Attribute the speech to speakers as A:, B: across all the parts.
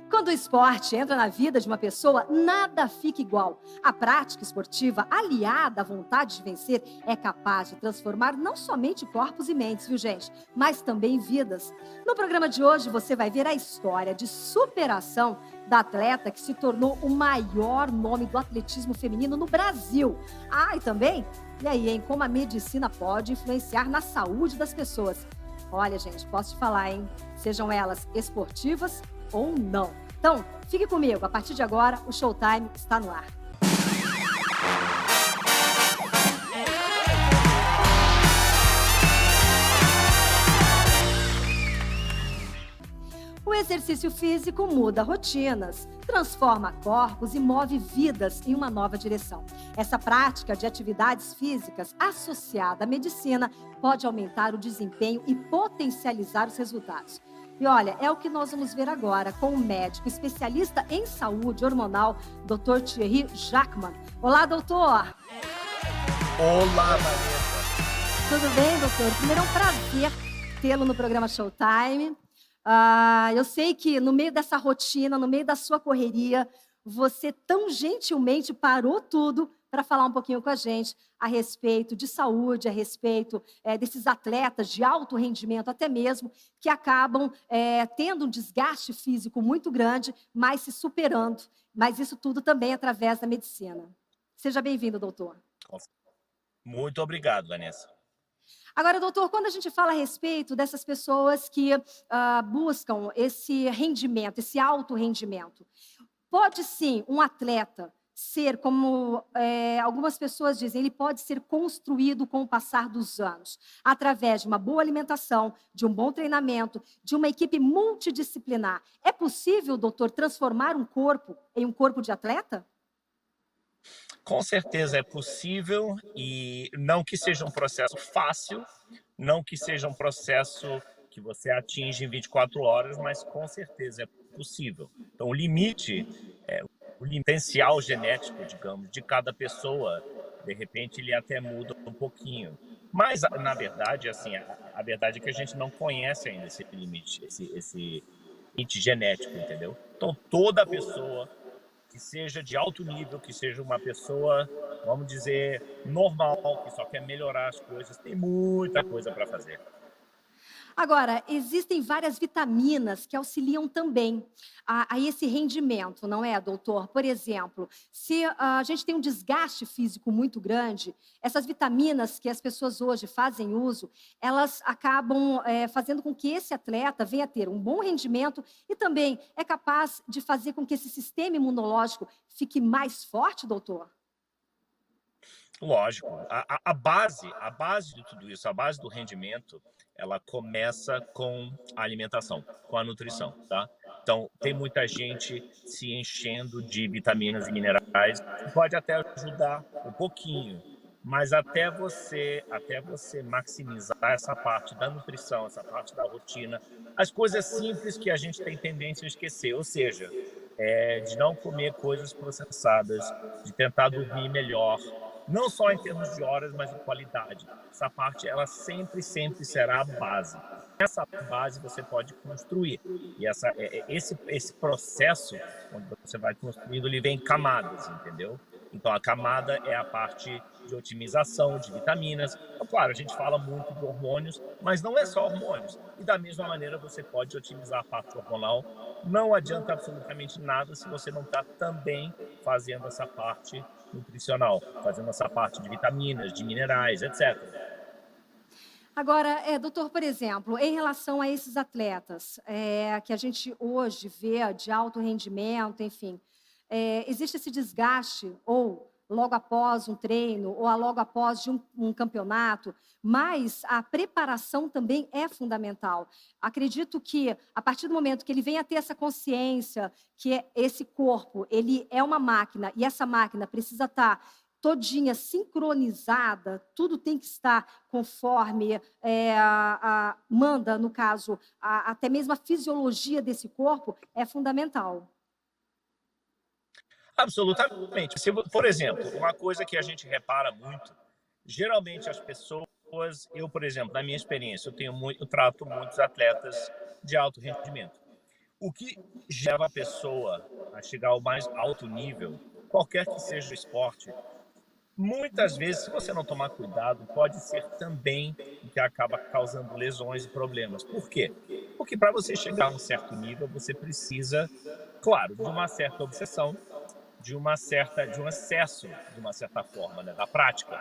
A: Quando o esporte entra na vida de uma pessoa, nada fica igual. A prática esportiva, aliada à vontade de vencer, é capaz de transformar não somente corpos e mentes, viu, gente? Mas também vidas. No programa de hoje, você vai ver a história de superação da atleta que se tornou o maior nome do atletismo feminino no Brasil. E também, e aí, hein, como a medicina pode influenciar na saúde das pessoas. Olha, gente, posso te falar, hein? Sejam elas esportivas ou não. Então, fique comigo. A partir de agora, o Showtime está no ar. O exercício físico muda rotinas, transforma corpos e move vidas em uma nova direção. Essa prática de atividades físicas associada à medicina pode aumentar o desempenho e potencializar os resultados. E olha, é o que nós vamos ver agora com o médico especialista em saúde hormonal, Dr. Thierry Jachmann. Olá, doutor!
B: Olá, Vanessa!
A: Tudo bem, doutor? Primeiro é um prazer tê-lo no programa Showtime. Eu sei que no meio dessa rotina, no meio da sua correria, você tão gentilmente parou tudo para falar um pouquinho com a gente a respeito de saúde, a respeito desses atletas de alto rendimento, até mesmo, que acabam tendo um desgaste físico muito grande, mas se superando. Mas isso tudo também através da medicina. Seja bem-vindo, doutor.
B: Muito obrigado, Vanessa.
A: Agora, doutor, quando a gente fala a respeito dessas pessoas que buscam esse rendimento, esse alto rendimento, pode sim um atleta ser, como algumas pessoas dizem, ele pode ser construído com o passar dos anos, através de uma boa alimentação, de um bom treinamento, de uma equipe multidisciplinar. É possível, doutor, transformar um corpo em um corpo de atleta?
B: Com certeza é possível e não que seja um processo fácil, não que seja um processo que você atinge em 24 horas, mas com certeza é possível. Então, o potencial genético, digamos, de cada pessoa, de repente ele até muda um pouquinho. Mas, na verdade, assim, a verdade é que a gente não conhece ainda esse limite, esse limite genético, entendeu? Então, toda pessoa que seja de alto nível, que seja uma pessoa, vamos dizer, normal, que só quer melhorar as coisas, tem muita coisa para fazer.
A: Agora, existem várias vitaminas que auxiliam também a esse rendimento, não é, doutor? Por exemplo, se a gente tem um desgaste físico muito grande, essas vitaminas que as pessoas hoje fazem uso, elas acabam fazendo com que esse atleta venha a ter um bom rendimento e também é capaz de fazer com que esse sistema imunológico fique mais forte, doutor?
B: Lógico, a base de tudo isso, a base do rendimento, ela começa com a alimentação, com a nutrição, tá? Então, tem muita gente se enchendo de vitaminas e minerais, que pode até ajudar um pouquinho, mas até você maximizar essa parte da nutrição, essa parte da rotina, as coisas simples que a gente tem tendência a esquecer, ou seja, de não comer coisas processadas, de tentar dormir melhor, não só em termos de horas, mas de qualidade. Essa parte, ela sempre, sempre será a base. Essa base você pode construir. E esse processo, onde você vai construindo, ele vem em camadas, entendeu? Então, a camada é a parte de otimização de vitaminas. Então, claro, a gente fala muito de hormônios, mas não é só hormônios. E da mesma maneira, você pode otimizar a parte hormonal. Não adianta absolutamente nada se você não está também fazendo essa parte nutricional, fazendo essa parte de vitaminas, de minerais, etc.
A: Agora, doutor, por exemplo, em relação a esses atletas que a gente hoje vê de alto rendimento, enfim, existe esse desgaste ou logo após um treino ou logo após de um campeonato, mas a preparação também é fundamental. Acredito que a partir do momento que ele venha a ter essa consciência que esse corpo ele é uma máquina e essa máquina precisa estar todinha sincronizada, tudo tem que estar conforme manda, no caso, até mesmo a fisiologia desse corpo é fundamental.
B: Absolutamente. Por exemplo, uma coisa que a gente repara muito, geralmente as pessoas, eu, por exemplo, na minha experiência, eu trato muitos atletas de alto rendimento. O que leva a pessoa a chegar ao mais alto nível, qualquer que seja o esporte, muitas vezes, se você não tomar cuidado, pode ser também o que acaba causando lesões e problemas. Por quê? Porque para você chegar a um certo nível, você precisa, claro, de uma certa obsessão, de um excesso, de uma certa forma, né, da prática.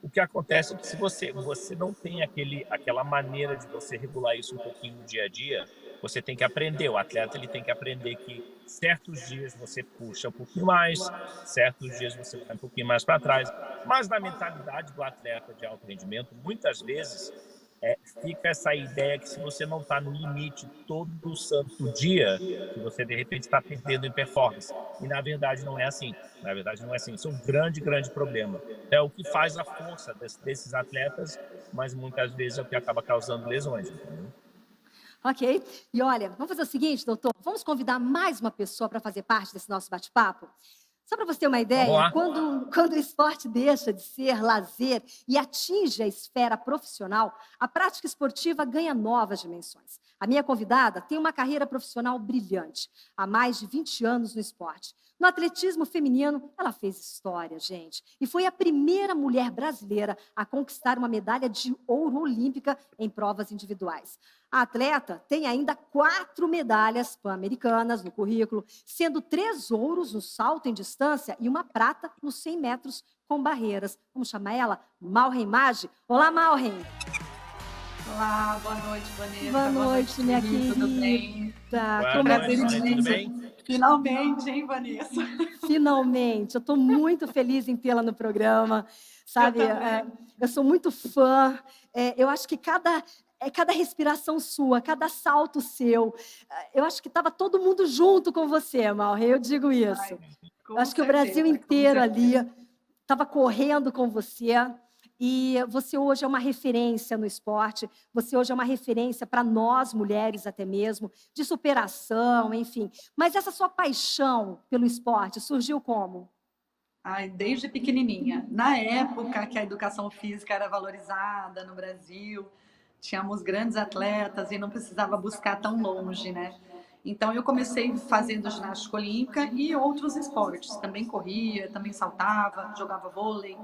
B: O que acontece é que se você não tem aquela maneira de você regular isso um pouquinho no dia a dia, você tem que aprender, o atleta ele tem que aprender que certos dias você puxa um pouquinho mais, certos dias você vai um pouquinho mais para trás, mas na mentalidade do atleta de alto rendimento, muitas vezes, fica essa ideia que se você não está no limite todo santo dia, que você de repente está perdendo em performance. E na verdade não é assim. Na verdade não é assim. Isso é um grande, grande problema. É o que faz a força desses atletas, mas muitas vezes é o que acaba causando lesões, entendeu?
A: Ok? E olha, vamos fazer o seguinte, doutor, vamos convidar mais uma pessoa para fazer parte desse nosso bate-papo? Só para você ter uma
B: Vamos
A: ideia,
B: lá.
A: quando o esporte deixa de ser lazer e atinge a esfera profissional, a prática esportiva ganha novas dimensões. A minha convidada tem uma carreira profissional brilhante, há mais de 20 anos no esporte. No atletismo feminino, ela fez história, gente, e foi a primeira mulher brasileira a conquistar uma medalha de ouro olímpica em provas individuais. A atleta tem ainda 4 medalhas pan-americanas no currículo, sendo 3 ouros no salto em distância e uma prata nos 100 metros com barreiras. Vamos chamar ela Malren Maggi. Olá, Malren.
C: Olá, boa noite,
A: Boa
C: Vanessa. Boa
A: noite,
C: noite,
A: minha
C: Lili, tudo bem?
A: querida.
B: Boa
A: Como é
B: noite,
C: Prazer
B: Vanessa, tudo
C: imenso.
B: bem?
C: Finalmente, hein, Vanessa?
A: Finalmente, eu estou muito feliz em tê-la no programa,
C: Eu
A: sabe?
C: também.
A: Eu sou muito fã. Eu acho que cada respiração sua, cada salto seu, eu acho que estava todo mundo junto com você, Malre, eu digo isso.
C: Ai,
A: Eu
C: com
A: acho que o Brasil
C: certeza, com
A: inteiro ali
C: certeza.
A: estava correndo com você. E você hoje é uma referência no esporte, você hoje é uma referência para nós mulheres até mesmo, de superação, enfim. Mas essa sua paixão pelo esporte surgiu como?
C: Ai, desde pequenininha. Na época que a educação física era valorizada no Brasil, tínhamos grandes atletas e não precisava buscar tão longe, né? Então eu comecei fazendo ginástica olímpica e outros esportes. Também corria, também saltava, jogava vôlei,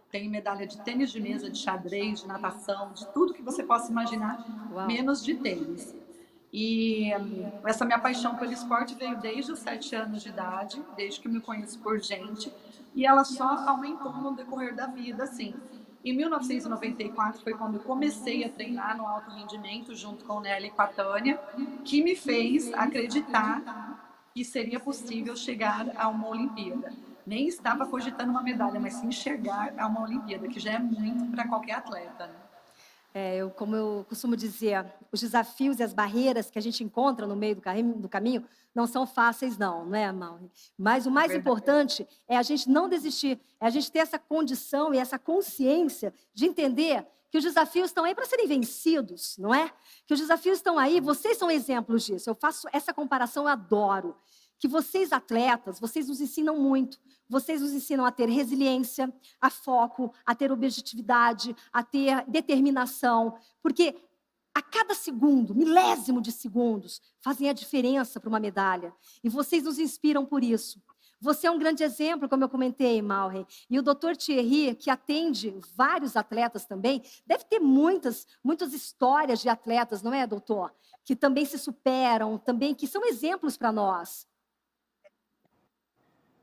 C: tenho medalha de tênis de mesa, de xadrez, de natação, de tudo que você possa imaginar,
A: Uau!
C: menos de tênis. E essa minha paixão pelo esporte veio desde os 7 anos de idade, desde que me conheço por gente, e ela só aumentou no decorrer da vida, assim. Em 1994 foi quando eu comecei a treinar no alto rendimento junto com Nelly e com a Tânia, que me fez acreditar que seria possível chegar a uma Olimpíada. Nem estava cogitando uma medalha, mas sim chegar a uma Olimpíada, que já é muito para qualquer atleta, né?
A: Como eu costumo dizer, os desafios e as barreiras que a gente encontra no meio do caminho não são fáceis, não é, Mauri? Mas o
C: É
A: mais
C: verdade.
A: importante é a gente não desistir, é a gente ter essa condição e essa consciência de entender que os desafios estão aí para serem vencidos, não é? Que os desafios estão aí, vocês são exemplos disso. Eu faço essa comparação, eu adoro. Que vocês, atletas, vocês nos ensinam muito. Vocês nos ensinam a ter resiliência, a foco, a ter objetividade, a ter determinação, porque a cada segundo, milésimo de segundos, fazem a diferença para uma medalha. E vocês nos inspiram por isso. Você é um grande exemplo, como eu comentei, Malre. E o Dr. Thierry, que atende vários atletas também, deve ter muitas histórias de atletas, não é, doutor? Que também se superam, também que são exemplos para nós.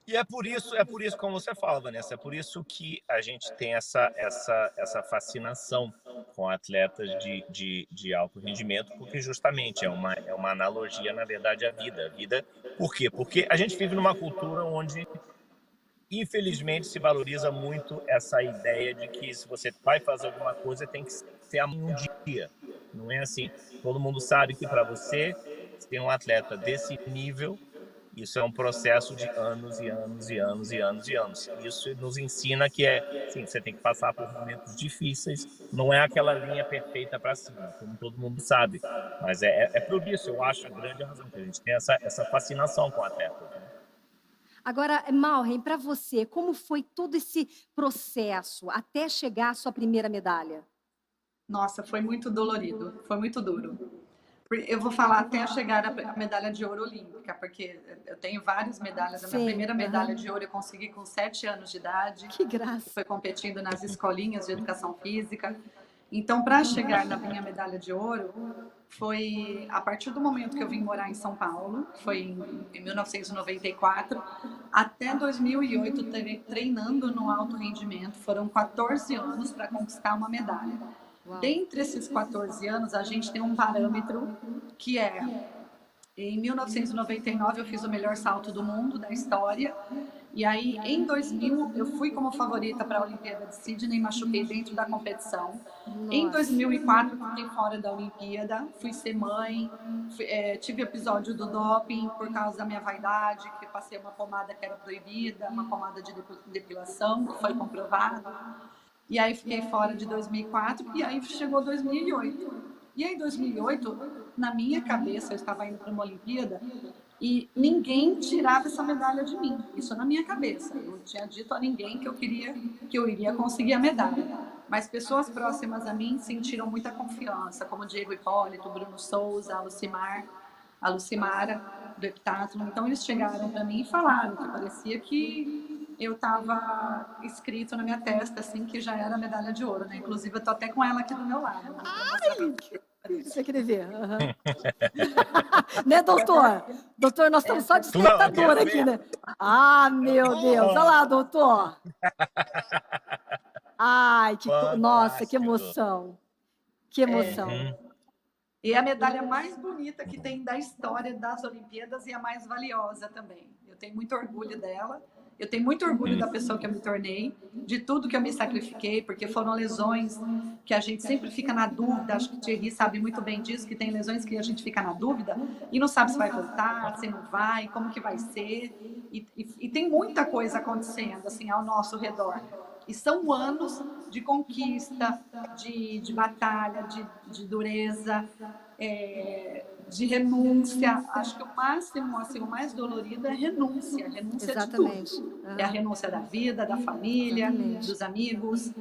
B: E é por isso, como você fala, Vanessa, é por isso que a gente tem essa fascinação com atletas de alto rendimento, porque justamente é uma analogia, na verdade, à vida. A vida, por quê? Porque a gente vive numa cultura onde, infelizmente, se valoriza muito essa ideia de que se você vai fazer alguma coisa, tem que ser amanhã um dia. Não é assim. Todo mundo sabe que para você ser um atleta desse nível, isso é um processo de anos e anos e anos e anos e anos. Isso nos ensina que sim, você tem que passar por momentos difíceis, não é aquela linha perfeita para cima, como todo mundo sabe. Mas é por isso, eu acho, a grande razão que a gente tem essa fascinação com atletas, né?
A: Agora, Malren, para você, como foi todo esse processo até chegar à sua primeira medalha?
C: Nossa, foi muito dolorido, foi muito duro. Eu vou falar até chegar à medalha de ouro olímpica, porque eu tenho várias medalhas. A minha
A: Sim,
C: primeira medalha de ouro eu consegui com 7 anos de idade,
A: que
C: que
A: graça.
C: foi competindo nas escolinhas de educação física. Então, para chegar na minha medalha de ouro, foi a partir do momento que eu vim morar em São Paulo, foi em 1994, até 2008 treinando no alto rendimento. Foram 14 anos para conquistar uma medalha.
A: Uau.
C: Dentre esses 14 anos, a gente tem um parâmetro que é, em 1999 eu fiz o melhor salto do mundo, da história, e aí em 2000 eu fui como favorita para a Olimpíada de Sydney, machuquei dentro da competição. Em
A: Nossa.
C: 2004 fiquei fora da Olimpíada, fui ser mãe, tive episódio do doping por causa da minha vaidade, que passei uma pomada que era proibida, uma pomada de depilação, que foi comprovado. E aí fiquei fora de 2004 e aí chegou 2008. E aí 2008, na minha cabeça, eu estava indo para uma Olimpíada e ninguém tirava essa medalha de mim. Isso na minha cabeça. Eu não tinha dito a ninguém que eu iria conseguir a medalha. Mas pessoas próximas a mim sentiram muita confiança, como Diego Hipólito, Bruno Souza, a Lucimara do heptathlon. Então eles chegaram para mim e falaram que parecia que eu estava escrito na minha testa, assim, que já era medalha de ouro, né? Inclusive, eu tô até com ela aqui do meu lado. Né?
A: Ai, você queria ver? Uhum. Né, doutor? Doutor, nós estamos só de espectador aqui, né? Ah, meu Deus. Olha lá, doutor. Ai, nossa, que emoção. Que emoção.
C: E é a medalha mais bonita que tem da história das Olimpíadas e a mais valiosa também. Eu tenho muito orgulho dela. Eu tenho muito orgulho da pessoa que eu me tornei, de tudo que eu me sacrifiquei, porque foram lesões que a gente sempre fica na dúvida. Acho que o Thierry sabe muito bem disso, que tem lesões que a gente fica na dúvida e não sabe se vai voltar, se não vai, como que vai ser. E tem muita coisa acontecendo assim ao nosso redor. E são anos de conquista, de batalha, de dureza, de renúncia. Acho que o máximo, assim, o mais dolorido é renúncia. Renúncia
A: Exatamente.
C: de tudo. É a renúncia da vida, da família,
A: Exatamente.
C: dos amigos,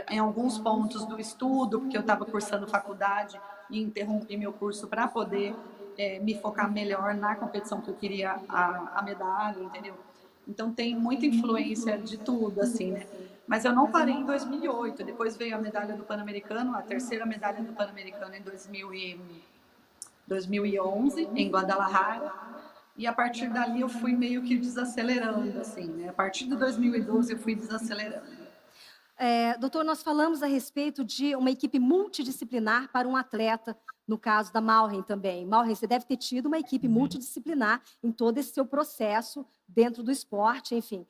C: em alguns pontos do estudo, porque eu estava cursando faculdade e interrompi meu curso para poder me focar melhor na competição que eu queria a medalha, entendeu? Então tem muita influência de tudo, assim, né? Mas eu não parei em 2008, depois veio a medalha do Pan-Americano, a terceira medalha do Pan-Americano em 2011, em Guadalajara, e a partir dali eu fui meio que desacelerando, assim, né? A partir de 2012 eu fui desacelerando.
A: Doutor, nós falamos a respeito de uma equipe multidisciplinar para um atleta, no caso da Malren também. Malren, você deve ter tido uma equipe multidisciplinar em todo esse seu processo dentro do esporte, enfim.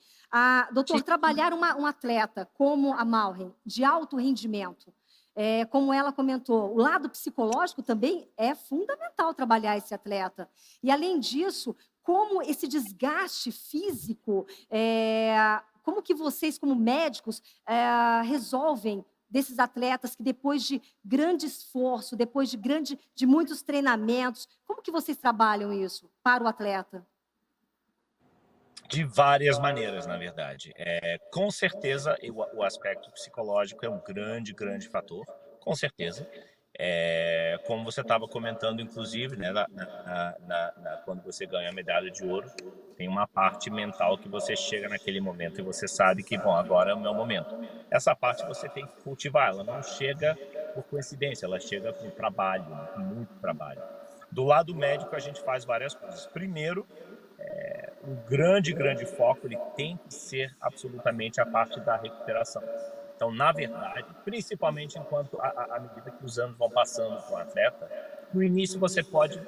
A: Doutor, trabalhar um atleta como a Malren, de alto rendimento, como ela comentou, o lado psicológico também é fundamental trabalhar esse atleta. E, além disso, como esse desgaste físico... Como que vocês, como médicos, resolvem desses atletas que depois de grande esforço, depois de muitos treinamentos, como que vocês trabalham isso para o atleta?
B: De várias maneiras, na verdade. Com certeza, o aspecto psicológico é um grande, grande fator, com certeza. Como você estava comentando, inclusive, né, quando você ganha a medalha de ouro, tem uma parte mental que você chega naquele momento e você sabe que, bom, agora é o meu momento. Essa parte você tem que cultivar, ela não chega por coincidência, ela chega com trabalho, com muito trabalho. Do lado médico, a gente faz várias coisas. Primeiro, um grande, grande foco, ele tem que ser absolutamente a parte da recuperação. Então, na verdade, principalmente enquanto à medida que os anos vão passando com o atleta, no início você pode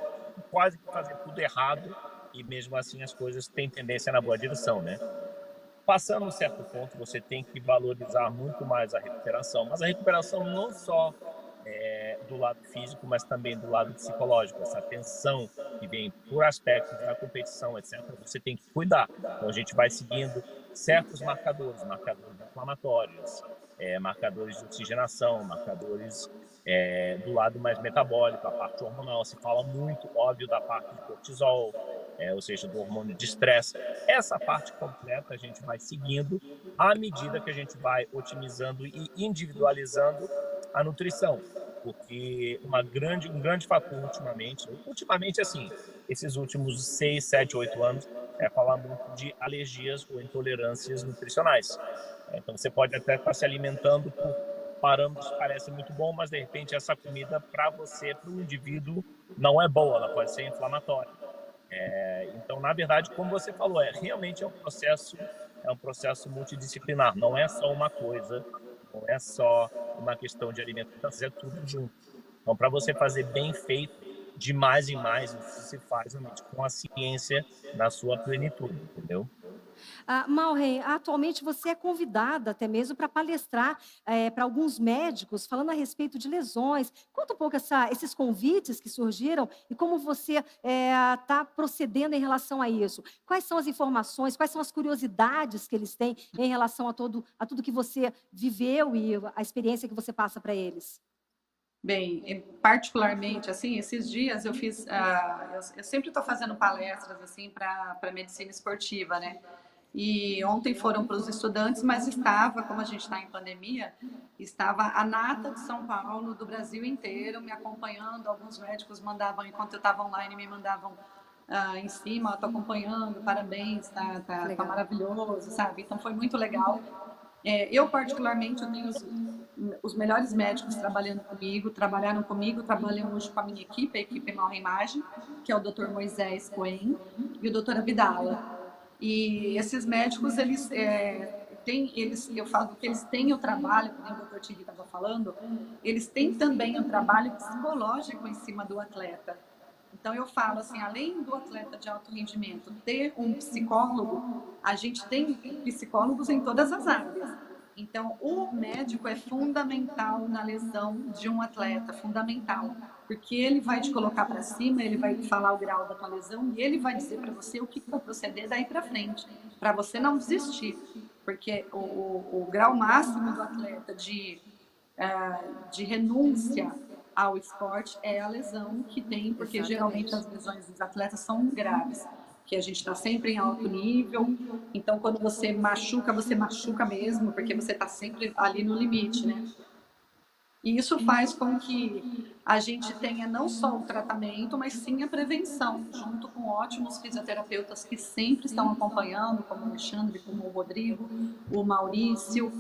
B: quase fazer tudo errado e mesmo assim as coisas têm tendência na boa direção, né? Passando um certo ponto, você tem que valorizar muito mais a recuperação, mas a recuperação não só do lado físico, mas também do lado psicológico, essa tensão que vem por aspectos da competição, etc., você tem que cuidar. Então, a gente vai seguindo certos marcadores inflamatórios, marcadores de oxigenação, marcadores do lado mais metabólico, a parte hormonal. Se fala muito, óbvio, da parte de cortisol, ou seja, do hormônio de estresse. Essa parte completa a gente vai seguindo à medida que a gente vai otimizando e individualizando a nutrição. porque um grande fator ultimamente assim, esses últimos 6, 7, 8 anos, é falar muito de alergias ou intolerâncias nutricionais. Então você pode até estar se alimentando por parâmetros que parecem muito bom, mas de repente essa comida para você, para o indivíduo, não é boa, ela pode ser inflamatória. Então, na verdade, como você falou, realmente é um processo multidisciplinar, não é só uma coisa, não é só uma questão de alimentação, é tudo junto. Então, para você fazer bem feito, de mais em mais, isso se faz realmente com a ciência na sua plenitude, entendeu?
A: Maureen, atualmente você é convidada até mesmo para palestrar para alguns médicos falando a respeito de lesões. Conta um pouco esses convites que surgiram e como você está procedendo em relação a isso. Quais são as informações, quais são as curiosidades que eles têm em relação a tudo que você viveu e a experiência que você passa para eles?
C: Bem, particularmente, assim, esses dias eu fiz, eu sempre estou fazendo palestras, assim, para medicina esportiva, né? E ontem foram para os estudantes, mas estava, como a gente está em pandemia, estava a nata de São Paulo, do Brasil inteiro, me acompanhando. Alguns médicos mandavam, enquanto eu estava online, me mandavam em cima, estou acompanhando, parabéns, tá
A: Legal.
C: maravilhoso, sabe? Então foi muito legal. Eu, particularmente, eu tenho os melhores médicos trabalharam comigo, trabalham hoje com a minha equipe, a equipe Malra Imagem, que é o Dr. Moisés Cohen e o Dr. Abdala. E esses médicos, eu falo que eles têm o trabalho, como o Dr. Tigre estava falando, eles têm também o trabalho psicológico em cima do atleta. Então, eu falo assim, além do atleta de alto rendimento ter um psicólogo, a gente tem psicólogos em todas as áreas. Então, o médico é fundamental na lesão de um atleta, fundamental, porque ele vai te colocar para cima, ele vai falar o grau da tua lesão e ele vai dizer para você o que vai proceder daí para frente, para você não desistir, porque o grau máximo do atleta de renúncia ao esporte é a lesão que tem, porque geralmente
A: Exatamente.
C: as lesões dos atletas são graves, que a gente está sempre em alto nível, então quando você machuca mesmo, porque você está sempre ali no limite, né? E isso faz com que a gente tenha não só o tratamento, mas sim a prevenção, junto com ótimos fisioterapeutas que sempre estão acompanhando, como o Alexandre, como o Rodrigo, o Maurício,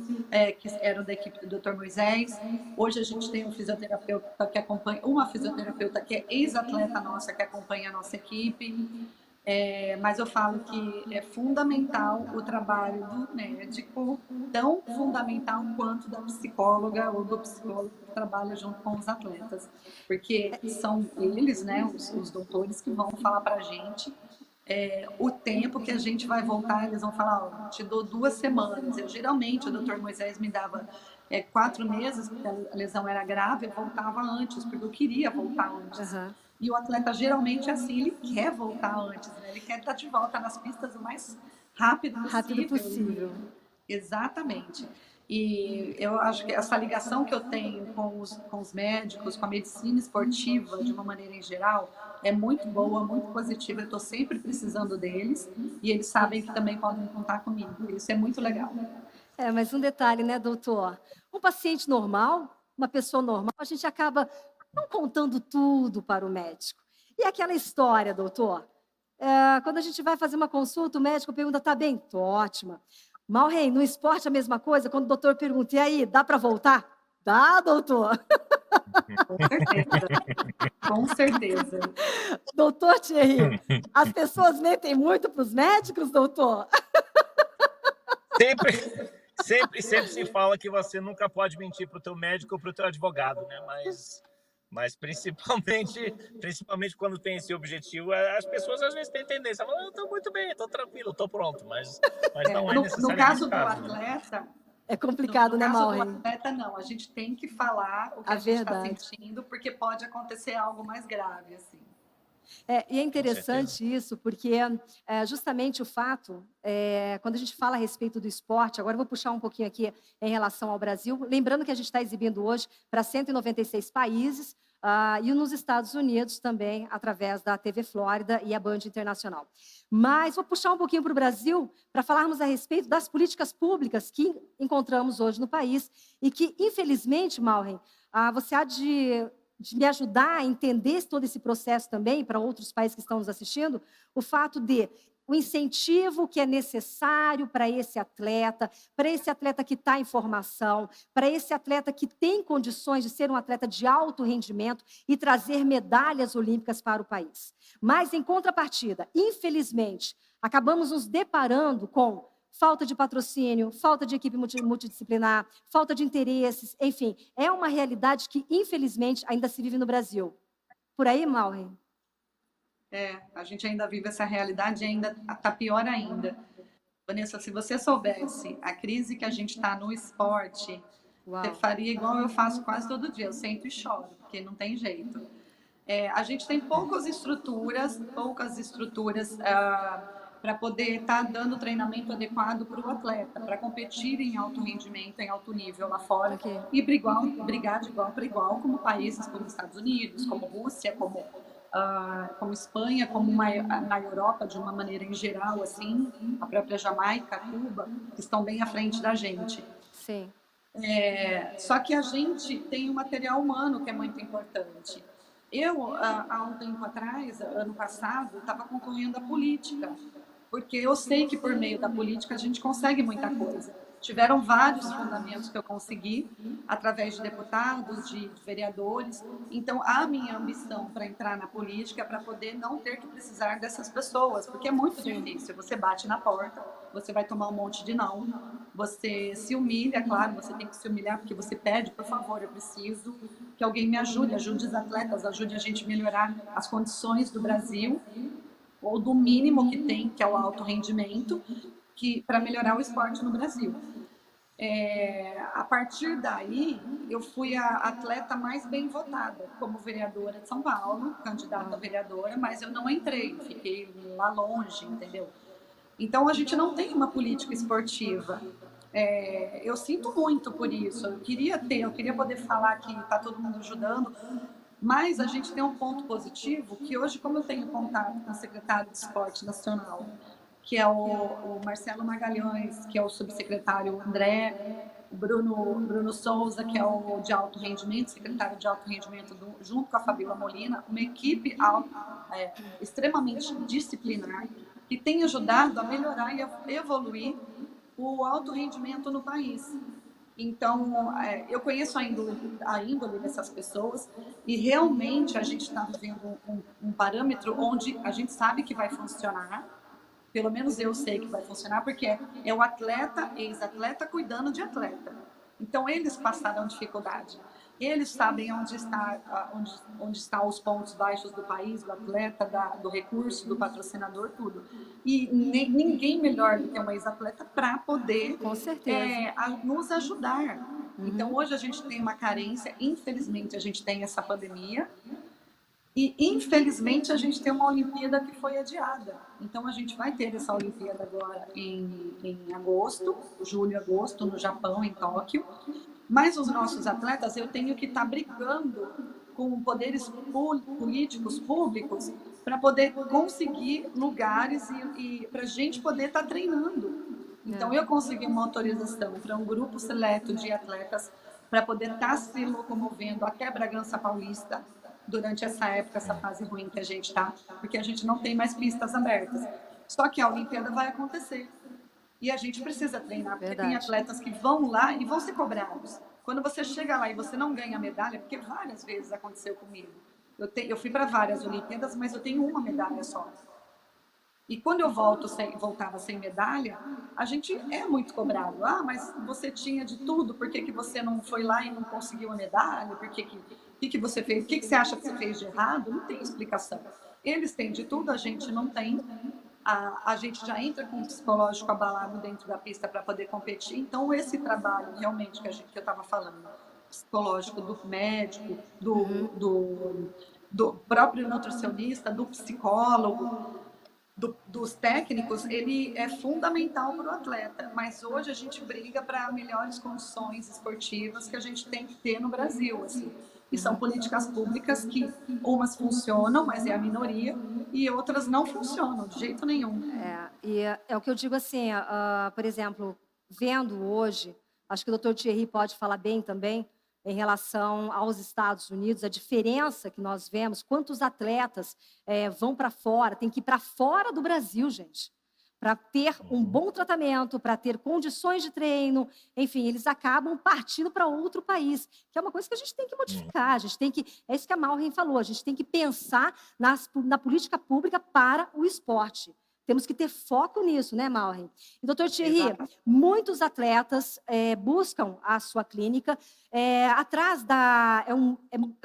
C: que eram da equipe do Dr. Moisés. Hoje a gente tem um fisioterapeuta que acompanha, uma fisioterapeuta que é ex-atleta nossa, que acompanha a nossa equipe. Mas eu falo que é fundamental o trabalho do médico, tão fundamental quanto da psicóloga ou do psicólogo que trabalha junto com os atletas, porque são eles, né, os doutores, que vão falar para a gente o tempo que a gente vai voltar. Eles vão falar, te dou 2 semanas. Geralmente, o doutor Moisés me dava 4 meses, porque a lesão era grave, eu voltava antes, porque eu queria voltar antes.
A: Aham.
C: E o atleta geralmente é assim, ele quer voltar antes, né? Ele quer estar de volta nas pistas o mais rápido
A: Rápido
C: possível.
A: possível.
C: Exatamente. E eu acho que essa ligação que eu tenho com os médicos, com a medicina esportiva, de uma maneira em geral, é muito boa, muito positiva. Eu estou sempre precisando deles e eles sabem que também podem contar comigo. Isso é muito legal.
A: Mas um detalhe, né, doutor? Um paciente normal, uma pessoa normal, a gente acaba não contando tudo para o médico. E aquela história, doutor? Quando a gente vai fazer uma consulta, o médico pergunta, tá bem? Tô ótima. Maureen, no esporte é a mesma coisa? Quando o doutor pergunta, e aí, dá para voltar? Dá, doutor.
C: Com certeza. Com certeza.
A: Doutor Thierry, as pessoas mentem muito para os médicos, doutor?
B: Sempre, sempre se fala que você nunca pode mentir para o teu médico ou para o teu advogado, né? Mas principalmente quando tem esse objetivo, as pessoas às vezes têm tendência a falar, eu estou muito bem, estou tranquilo, estou pronto, mas não é
C: No
B: necessariamente
C: caso
B: o
C: do
B: caso, né?
C: atleta,
A: É
C: No,
A: complicado,
C: no
A: né,
C: caso do
A: Maureen?
C: atleta, não. A gente tem que falar o que
A: A
C: a gente está
A: verdade.
C: sentindo, porque pode acontecer algo mais grave, assim.
A: E é
B: Com certeza.
A: interessante isso, porque justamente o fato, quando a gente fala a respeito do esporte, agora eu vou puxar um pouquinho aqui em relação ao Brasil, lembrando que a gente está exibindo hoje para 196 países, e nos Estados Unidos também, através da TV Flórida e a Band Internacional. Mas vou puxar um pouquinho para o Brasil para falarmos a respeito das políticas públicas que encontramos hoje no país e que, infelizmente, Maureen, você há de me ajudar a entender todo esse processo também, para outros países que estão nos assistindo, o fato de o incentivo que é necessário para esse atleta que está em formação, para esse atleta que tem condições de ser um atleta de alto rendimento e trazer medalhas olímpicas para o país. Mas, em contrapartida, infelizmente, acabamos nos deparando com falta de patrocínio, falta de equipe multidisciplinar, falta de interesses, enfim, é uma realidade que, infelizmente, ainda se vive no Brasil. Por aí, Maureen?
C: A gente ainda vive essa realidade e ainda está pior ainda. Vanessa, se você soubesse a crise que a gente está no esporte, você faria igual eu faço quase todo dia, eu sento e choro, porque não tem jeito. A gente tem poucas estruturas para poder estar dando treinamento adequado para o atleta, para competir em alto rendimento, em alto nível lá fora, e brigar de igual para igual, como países como Estados Unidos, como Rússia, como Espanha, como na Europa, de uma maneira em geral, assim, a própria Jamaica, Cuba, que estão bem à frente da gente.
A: Sim.
C: Só que a gente tem um material humano que é muito importante. Eu, há um tempo atrás, ano passado, estava concorrendo à política, porque eu sei que por meio da política a gente consegue muita coisa. Tiveram vários fundamentos que eu consegui, através de deputados, de vereadores. Então, a minha ambição para entrar na política é para poder não ter que precisar dessas pessoas, porque é muito difícil. Você bate na porta, você vai tomar um monte de não, você se humilha, claro, você tem que se humilhar, porque você pede, por favor, eu preciso que alguém me ajude os atletas, ajude a gente a melhorar as condições do Brasil, ou do mínimo que tem, que é o alto rendimento, para melhorar o esporte no Brasil. A partir daí, eu fui a atleta mais bem votada como vereadora de São Paulo, candidata a vereadora, mas eu não entrei, fiquei lá longe, entendeu? Então, a gente não tem uma política esportiva. Eu sinto muito por isso. Eu queria poder falar que está todo mundo ajudando, mas a gente tem um ponto positivo, que hoje, como eu tenho contato com o secretário de Esporte Nacional, que é o Marcelo Magalhães, que é o subsecretário André, o Bruno Souza, que é o de alto rendimento, secretário de alto rendimento, junto com a Fabíola Molina, uma equipe extremamente disciplinar, que tem ajudado a melhorar e a evoluir o alto rendimento no país. Então, eu conheço a índole dessas pessoas e realmente a gente está vivendo um parâmetro onde a gente sabe que vai funcionar. Pelo menos eu sei que vai funcionar, porque é o atleta, ex-atleta, cuidando de atleta. Então, eles passaram dificuldade. Eles sabem onde está os pontos baixos do país, do atleta, do recurso, do patrocinador, tudo. E ninguém melhor do que uma ex-atleta para poder nos ajudar. Então, hoje a gente tem uma carência, infelizmente a gente tem essa pandemia, e, infelizmente, a gente tem uma Olimpíada que foi adiada. Então, a gente vai ter essa Olimpíada agora em agosto, julho, agosto, no Japão, em Tóquio. Mas os nossos atletas, eu tenho que estar brigando com poderes políticos públicos para poder conseguir lugares e para a gente poder estar treinando. Então, eu consegui uma autorização para um grupo seleto de atletas para poder estar se locomovendo até Bragança Paulista, durante essa época, essa fase ruim que a gente está, porque a gente não tem mais pistas abertas. Só que a Olimpíada vai acontecer. E a gente precisa treinar, porque tem atletas que vão lá e vão ser cobrados. Quando você chega lá e você não ganha medalha, porque várias vezes aconteceu comigo. Eu fui para várias Olimpíadas, mas eu tenho uma medalha só. E quando eu voltava sem medalha, a gente é muito cobrado. Ah, mas você tinha de tudo, por que você não foi lá e não conseguiu a medalha? Por que você fez? O que você acha que você fez de errado? Não tem explicação. Eles têm de tudo, a gente não tem. A gente já entra com o psicológico abalado dentro da pista para poder competir. Então, esse trabalho realmente que eu estava falando, psicológico do médico, do próprio nutricionista, do psicólogo, dos técnicos, ele é fundamental para o atleta, mas hoje a gente briga para melhores condições esportivas que a gente tem que ter no Brasil, assim. E são políticas públicas que umas funcionam, mas é a minoria, e outras não funcionam de jeito nenhum.
A: É o que eu digo assim, por exemplo, vendo hoje, acho que o Dr. Thierry pode falar bem também, em relação aos Estados Unidos, a diferença que nós vemos, quantos atletas vão para fora, tem que ir para fora do Brasil, gente, para ter um bom tratamento, para ter condições de treino, enfim, eles acabam partindo para outro país, que é uma coisa que a gente tem que modificar, a gente tem que, é isso que a Maureen falou, a gente tem que pensar na política pública para o esporte. Temos que ter foco nisso, né, Maureen? E, doutor Thierry, muitos atletas buscam a sua clínica atrás da...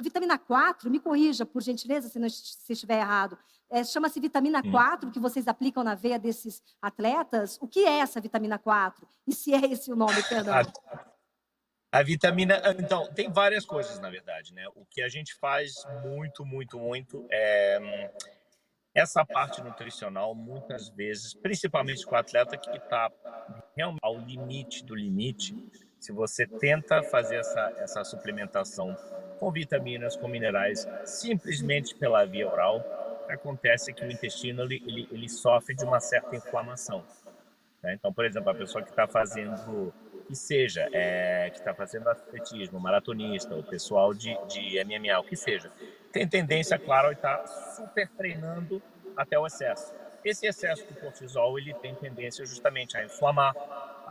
A: vitamina 4, me corrija, por gentileza, se estiver errado. Chama-se vitamina 4, que vocês aplicam na veia desses atletas. O que é essa vitamina 4? E se é esse o nome, perdão?
B: A vitamina... Então, tem várias coisas, na verdade, né? O que a gente faz muito é... Essa parte nutricional, muitas vezes, principalmente com o atleta que está realmente ao limite do limite, se você tenta fazer essa suplementação com vitaminas, com minerais, simplesmente pela via oral, o que acontece é que o intestino ele sofre de uma certa inflamação, né? Então, por exemplo, a pessoa que está fazendo, que seja, que está fazendo atletismo, maratonista, o pessoal de MMA, o que seja, tem tendência, claro, a estar super treinando até o excesso. Esse excesso de cortisol, ele tem tendência justamente a inflamar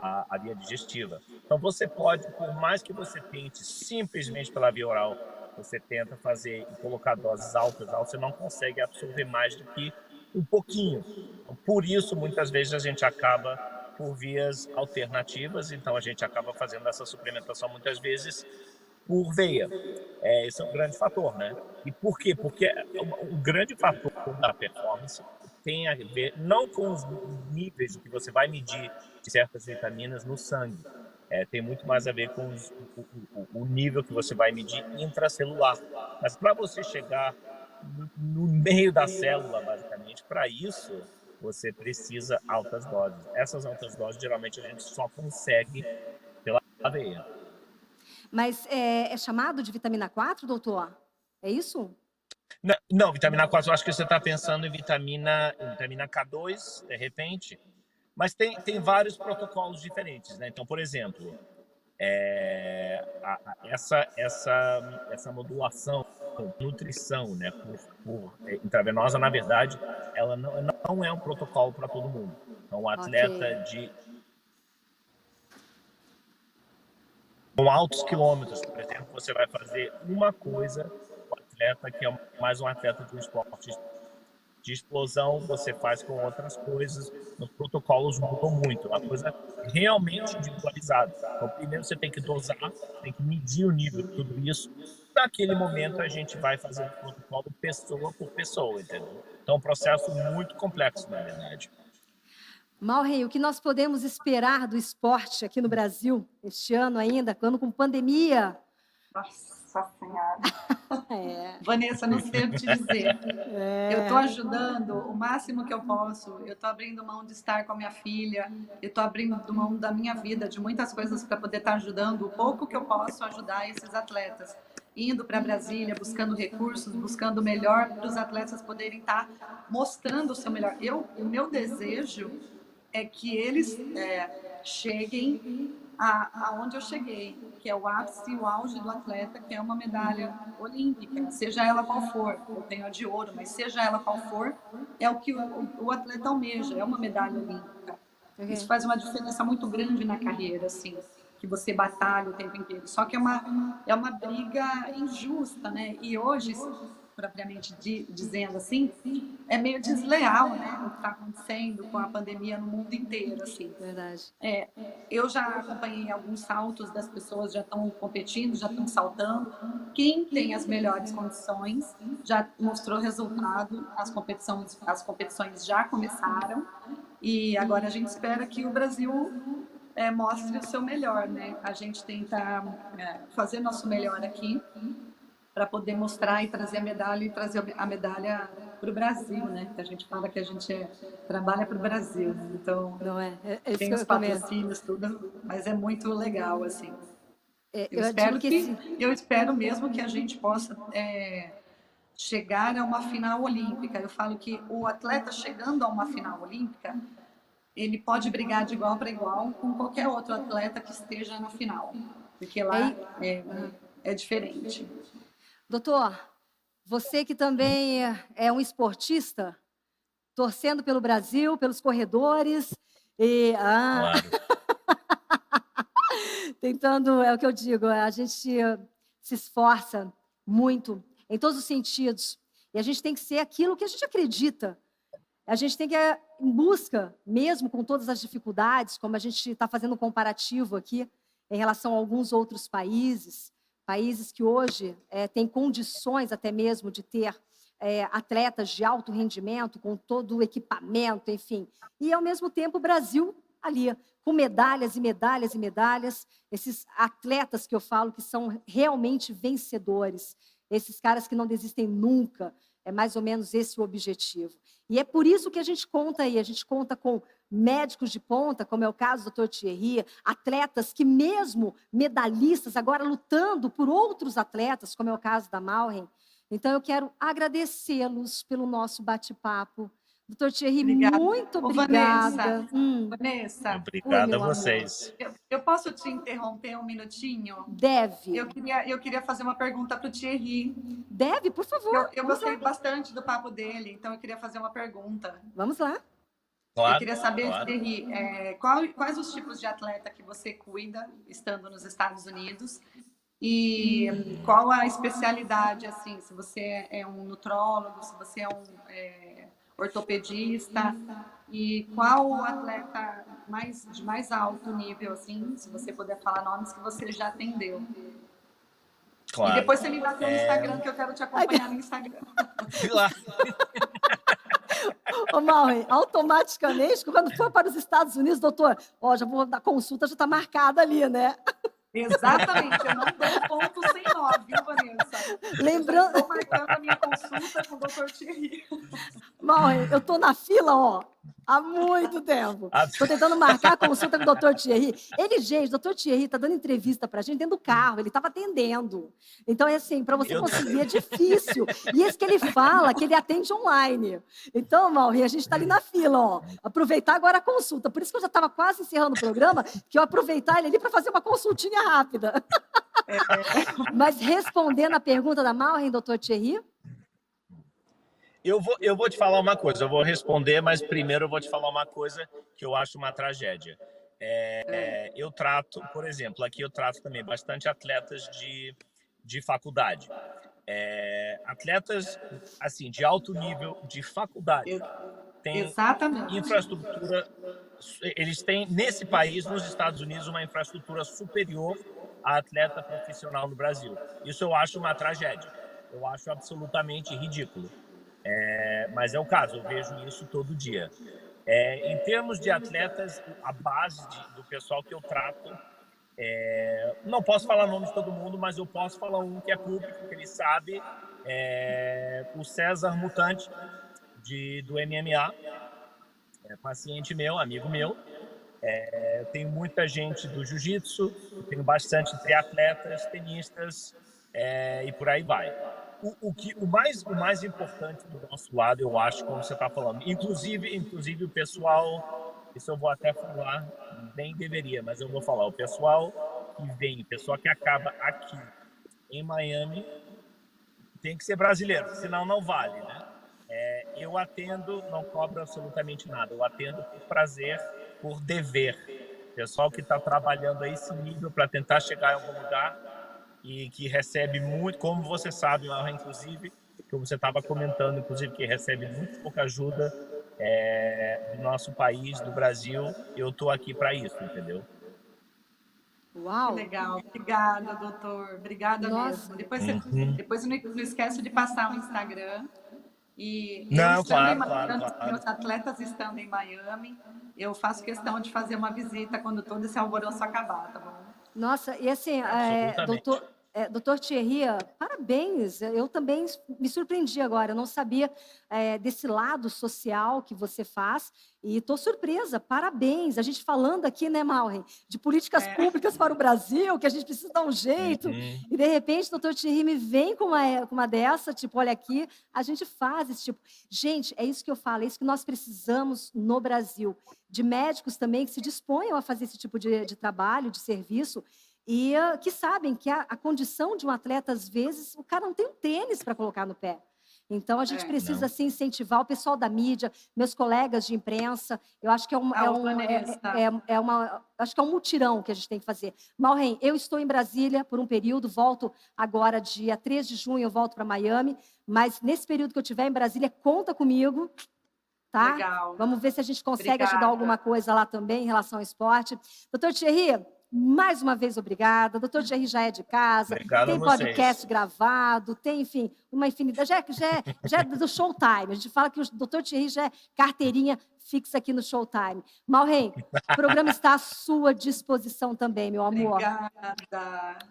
B: a via digestiva. Então, você pode, por mais que você tente simplesmente pela via oral, você tenta fazer e colocar doses altas, você não consegue absorver mais do que um pouquinho. Por isso, muitas vezes, a gente acaba por vias alternativas, então a gente acaba fazendo essa suplementação, muitas vezes, por veia. Esse é um grande fator, né? E por quê? Porque o grande fator da performance tem a ver não com os níveis que você vai medir de certas vitaminas no sangue, tem muito mais a ver com o nível que você vai medir intracelular. Mas para você chegar no meio da célula, basicamente, para isso, você precisa altas doses. Essas altas doses, geralmente, a gente só consegue pela veia.
A: Mas é chamado de vitamina 4, doutor? É isso?
B: Não, vitamina 4, eu acho que você está pensando em vitamina K2, de repente. Mas tem vários protocolos diferentes, né? Então, por exemplo, essa modulação, nutrição, né, por intravenosa, na verdade, ela não é um protocolo para todo mundo. Então, o atleta com altos quilômetros, por exemplo, você vai fazer uma coisa, o atleta que é mais um atleta de um esporte de explosão, você faz com outras coisas, os protocolos mudam muito, é uma coisa realmente individualizada. Então, primeiro você tem que dosar, tem que medir o nível de tudo isso. Naquele momento, a gente vai fazer o protocolo pessoa por pessoa, entendeu? Então, é um processo muito complexo, na verdade.
A: Maureen, o que nós podemos esperar do esporte aqui no Brasil, este ano ainda, ano com pandemia?
C: Nossa Senhora. Vanessa, não sei o que te dizer. Eu estou ajudando o máximo que eu posso, eu estou abrindo mão de estar com a minha filha, eu estou abrindo mão da minha vida, de muitas coisas para poder estar ajudando o pouco que eu posso ajudar esses atletas. Indo para Brasília, buscando recursos, buscando o melhor para os atletas poderem estar mostrando o seu melhor. O meu desejo é que eles cheguem aonde eu cheguei, que é o ápice, o auge do atleta, que é uma medalha olímpica, seja ela qual for. Eu tenho a de ouro, mas seja ela qual for, é o que o atleta almeja, é uma medalha olímpica. Isso faz uma diferença muito grande na carreira, assim, que você batalha o tempo inteiro. Só que é uma briga injusta, né? E hoje, propriamente dizendo assim, é meio desleal, né? O que está acontecendo com a pandemia no mundo inteiro, assim.
A: Verdade.
C: Eu já acompanhei alguns saltos das pessoas, já estão competindo, já estão saltando. Quem tem as melhores condições já mostrou resultado, as competições já começaram e agora a gente espera que o Brasil mostre o seu melhor, né? A gente tenta fazer nosso melhor aqui para poder mostrar e trazer a medalha para o Brasil, né? Que a gente fala que a gente trabalha para o Brasil, então
A: não é?
C: tem os patrocínios, tudo, mas é muito legal, assim.
A: Eu digo que esse...
C: Eu espero mesmo que a gente possa chegar a uma final olímpica. Eu falo que o atleta chegando a uma final olímpica, ele pode brigar de igual para igual com qualquer outro atleta que esteja na final, porque lá é diferente.
A: Doutor, você que também é um esportista, torcendo pelo Brasil, pelos corredores, e
B: Claro.
A: tentando, é o que eu digo, a gente se esforça muito em todos os sentidos, e a gente tem que ser aquilo que a gente acredita. A gente tem que ir em busca, mesmo com todas as dificuldades, como a gente está fazendo um comparativo aqui, em relação a alguns outros países, países que hoje têm condições até mesmo de ter atletas de alto rendimento, com todo o equipamento, enfim. E, ao mesmo tempo, o Brasil ali, com medalhas e medalhas e medalhas, esses atletas que eu falo que são realmente vencedores, esses caras que não desistem nunca, é mais ou menos esse o objetivo. E é por isso que a gente conta aí, a gente conta com médicos de ponta, como é o caso do Dr. Thierry, atletas que mesmo medalhistas, agora lutando por outros atletas, como é o caso da Malren. Então, eu quero agradecê-los pelo nosso bate-papo. Dr. Thierry,
C: Obrigada.
A: muito obrigada.
C: Vanessa,
B: Obrigado a vocês.
C: eu posso te interromper um minutinho?
A: Deve.
C: Eu queria fazer uma pergunta para o Thierry.
A: Deve, por favor.
C: Eu gostei bastante do papo dele, então eu queria fazer uma pergunta.
A: Vamos lá.
B: Claro,
C: eu queria saber,
B: claro.
C: Thierry, quais os tipos de atleta que você cuida estando nos Estados Unidos? E qual a especialidade, assim, se você é um nutrólogo, se você é um ortopedista, e qual o atleta de mais alto nível, assim, se você puder falar nomes que você já atendeu.
B: Claro.
C: E depois você me dá seu Instagram, que eu quero te acompanhar no Instagram.
B: Claro.
A: Ô, Malren, automaticamente, quando for para os Estados Unidos, doutor, já vou dar consulta, já está marcada ali, né?
C: Exatamente, eu não dou ponto sem nó, viu, Vanessa?
A: Lembrando...
C: Estou marcando a minha consulta com o Dr. Thierry.
A: Malren, eu estou na fila, há muito tempo. Estou tentando marcar a consulta com o Dr. Thierry. Gente, o Dr. Thierry está dando entrevista para a gente dentro do carro, ele estava atendendo. Então, é assim, para você conseguir é difícil. E esse que ele fala, que ele atende online. Então, Malren, a gente está ali na fila, aproveitar agora a consulta. Por isso que eu já estava quase encerrando o programa, que eu aproveitar ele ali para fazer uma consultinha rápida. Mas respondendo a pergunta da Malren, Dr. Thierry...
B: Eu vou te falar uma coisa, eu vou responder, mas primeiro eu vou te falar uma coisa que eu acho uma tragédia. Eu trato, por exemplo, aqui eu trato também bastante atletas de faculdade. Atletas, assim, de alto nível de faculdade. Tem
C: Exatamente.
B: Infraestrutura, eles têm, nesse país, nos Estados Unidos, uma infraestrutura superior a atleta profissional no Brasil. Isso eu acho uma tragédia. Eu acho absolutamente ridículo. Mas é o caso, eu vejo isso todo dia. Em termos de atletas, a base do pessoal que eu trato, não posso falar nome de todo mundo, mas eu posso falar um que é público, que ele sabe, o César Mutante, do MMA, paciente meu, amigo meu. Tenho muita gente do jiu-jitsu, tenho bastante triatletas, tenistas, e por aí vai. O mais importante do nosso lado, eu acho, como você está falando, inclusive o pessoal, isso eu vou até falar, nem deveria, mas eu vou falar, o pessoal que vem, o pessoal que acaba aqui em Miami, tem que ser brasileiro, senão não vale, né? Eu atendo, não cobro absolutamente nada, eu atendo por prazer, por dever. Pessoal que está trabalhando a esse nível para tentar chegar em algum lugar, e que recebe muito, como você sabe, inclusive, que você estava comentando, inclusive, que recebe muito pouca ajuda do nosso país, do Brasil. Eu estou aqui para isso, entendeu?
A: Uau!
C: Que legal, obrigada, doutor, obrigada mesmo. Depois não esquece de passar o Instagram. E
B: não, claro.
C: Meus atletas estando em Miami, eu faço questão de fazer uma visita quando todo esse alvoroço acabar, tá bom?
A: Nossa, e assim, Doutor Thierry, parabéns. Eu também me surpreendi agora. Eu não sabia desse lado social que você faz e estou surpresa. Parabéns. A gente falando aqui, né, Malren, de políticas públicas para o Brasil, que a gente precisa dar um jeito. E, de repente, o doutor Thierry me vem com uma dessa, tipo, olha aqui, a gente faz esse tipo. Gente, é isso que eu falo, é isso que nós precisamos no Brasil. De médicos também que se disponham a fazer esse tipo de trabalho, de serviço, e que sabem que a condição de um atleta, às vezes, o cara não tem um tênis para colocar no pé. Então, a gente precisa, assim, incentivar o pessoal da mídia, meus colegas de imprensa. Eu acho que acho que é um mutirão que a gente tem que fazer. Malren, eu estou em Brasília por um período, volto agora, dia 3 de junho, eu volto para Miami, mas nesse período que eu estiver em Brasília, conta comigo, tá?
C: Legal.
A: Vamos ver se a gente consegue ajudar alguma coisa lá também em relação ao esporte. Doutor Thierry, mais uma vez, obrigada. Doutor Thierry já é de casa, tem podcast gravado, tem, enfim, uma infinidade. Já é do Showtime. A gente fala que o doutor Thierry já é carteirinha fixa aqui no Showtime. Malren, o programa está à sua disposição também, meu amor.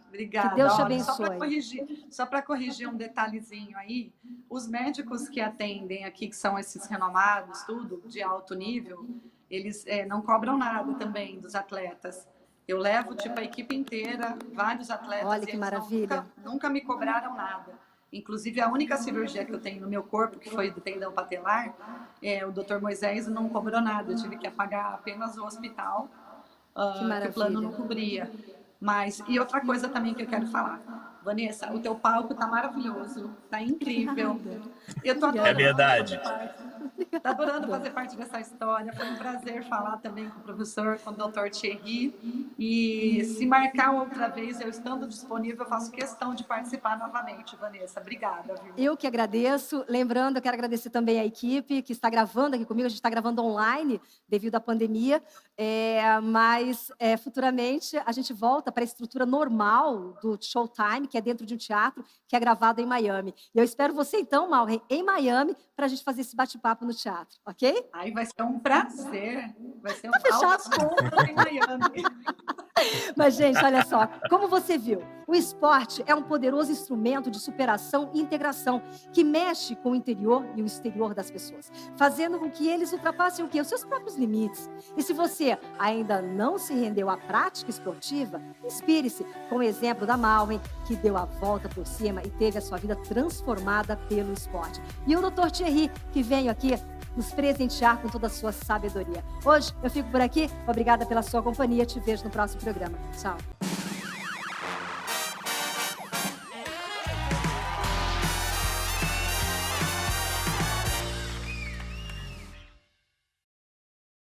C: Obrigada.
A: Que Deus te abençoe.
C: Só para corrigir um detalhezinho aí, os médicos que atendem aqui, que são esses renomados, tudo, de alto nível, eles não cobram nada também dos atletas. Eu levo, tipo, a equipe inteira, vários atletas.
A: Olha que maravilha.
C: Nunca me cobraram nada. Inclusive, a única cirurgia que eu tenho no meu corpo, que foi do tendão patelar, o doutor Moisés não cobrou nada. Eu tive que pagar apenas o hospital, que o plano não cobria. E outra coisa também que eu quero falar. Vanessa, o teu palco tá maravilhoso, tá incrível. Eu tô adorando.
B: É verdade.
C: Tá adorando fazer parte dessa história. Foi um prazer falar também com o professor, com o doutor Thierry. E se marcar outra vez, eu estando disponível, eu faço questão de participar novamente, Vanessa. Obrigada, viu?
A: Eu que agradeço. Lembrando, eu quero agradecer também a equipe que está gravando aqui comigo. A gente está gravando online devido à pandemia. Mas futuramente a gente volta para a estrutura normal do Showtime, que é dentro de um teatro, que é gravado em Miami. E eu espero você, então, Malren, em Miami, para a gente fazer esse bate-papo no teatro, ok?
C: Aí vai ser um prazer. Vai ser
A: tá fechado
C: em Miami.
A: Mas, gente, olha só, como você viu, o esporte é um poderoso instrumento de superação e integração que mexe com o interior e o exterior das pessoas, fazendo com que eles ultrapassem o quê? Os seus próprios limites. E se você ainda não se rendeu à prática esportiva, inspire-se com o exemplo da Malren, que deu a volta por cima e teve a sua vida transformada pelo esporte. E o Dr. Thierry, que veio aqui nos presentear com toda a sua sabedoria. Hoje eu fico por aqui. Obrigada pela sua companhia. Te vejo no próximo programa. Tchau.